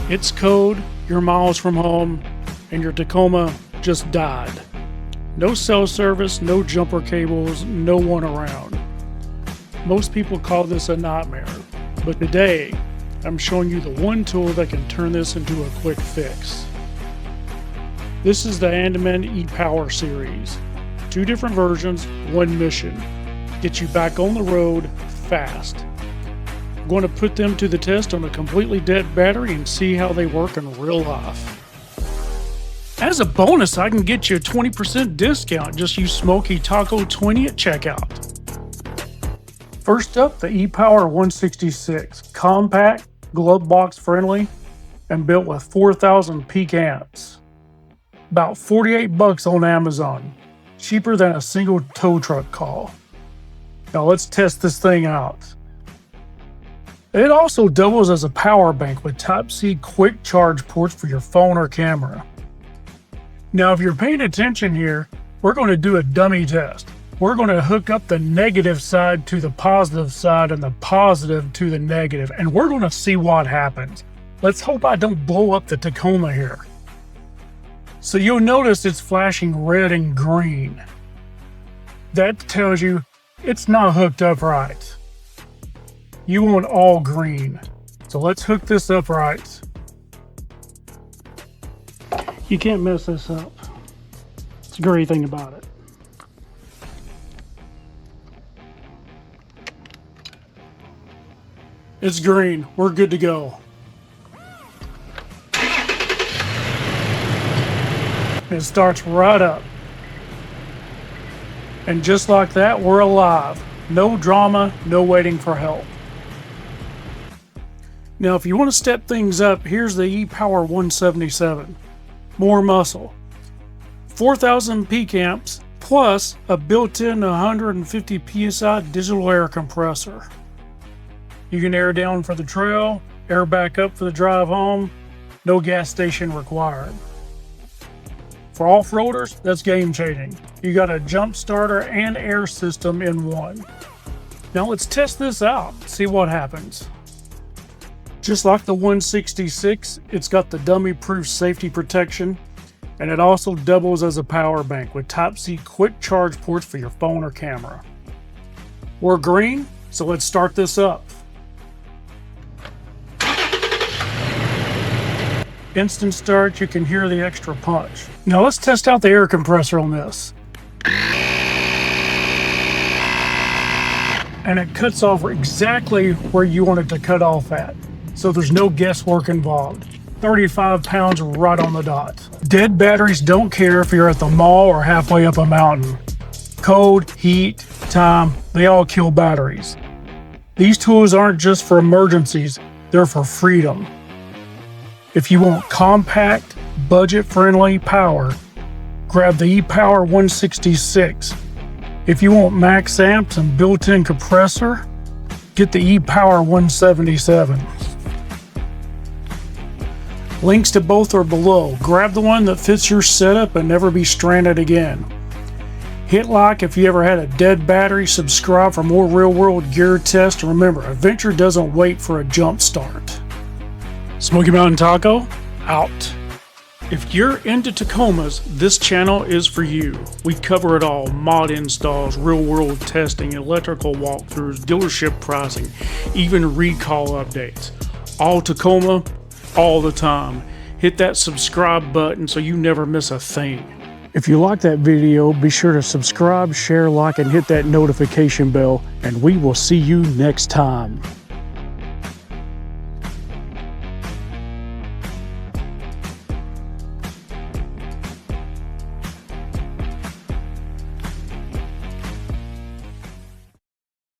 It's code, you're miles from home, and your Tacoma just died. No cell service, no jumper cables, no one around. Most people call this a nightmare, but today I'm showing you the one tool that can turn this into a quick fix. This is the Andaman e-Power series. 2 different versions, 1 mission. Get you back on the road fast. I'm going to put them to the test on a completely dead battery and see how they work in real life. As a bonus, I can get you a 20% discount. Just use Smoky Taco 20 at checkout. First up, the e-Power 166. Compact, glove box friendly, and built with 4,000 peak amps. About $48 on Amazon. Cheaper than a single tow truck call. Now let's test this thing out. It also doubles as a power bank with Type-C quick charge ports for your phone or camera. Now if you're paying attention here, we're going to do a dummy test. We're going to hook up the negative side to the positive side and the positive to the negative, and we're going to see what happens. Let's hope I don't blow up the Tacoma here. So you'll notice it's flashing red and green. That tells you it's not hooked up right. You want all green. So let's hook this up right. You can't mess this up. It's a great thing about it. It's green. We're good to go. It starts right up. And just like that, we're alive. No drama, no waiting for help. Now, if you want to step things up, here's the e-Power 177. More muscle. 4,000 peak amps, plus a built-in 150 psi digital air compressor. You can air down for the trail, air back up for the drive home, no gas station required. For off-roaders, that's game-changing. You got a jump starter and air system in one. Now let's test this out, see what happens. Just like the 166, it's got the dummy-proof safety protection, and it also doubles as a power bank with Type-C quick charge ports for your phone or camera. We're green, so let's start this up. Instant start, you can hear the extra punch. Now let's test out the air compressor on this. And it cuts off exactly where you want it to cut off at. So there's no guesswork involved. 35 pounds right on the dot. Dead batteries don't care if you're at the mall or halfway up a mountain. Cold, heat, time, they all kill batteries. These tools aren't just for emergencies, they're for freedom. If you want compact, budget-friendly power, grab the e-Power 166. If you want max amps and built-in compressor, get the e-Power 177. Links to both are below. Grab the one that fits your setup and never be stranded again. Hit like if you ever had a dead battery, subscribe for more real-world gear tests, and remember, adventure doesn't wait for a jump start. Smoky Mountain Taco, out. If you're into Tacomas, this channel is for you. We cover it all: mod installs, real-world testing, electrical walkthroughs, dealership pricing, even recall updates. All Tacoma, all the time. Hit that subscribe button so you never miss a thing. If you like that video, be sure to subscribe, share, like, and hit that notification bell, and we will see you next time.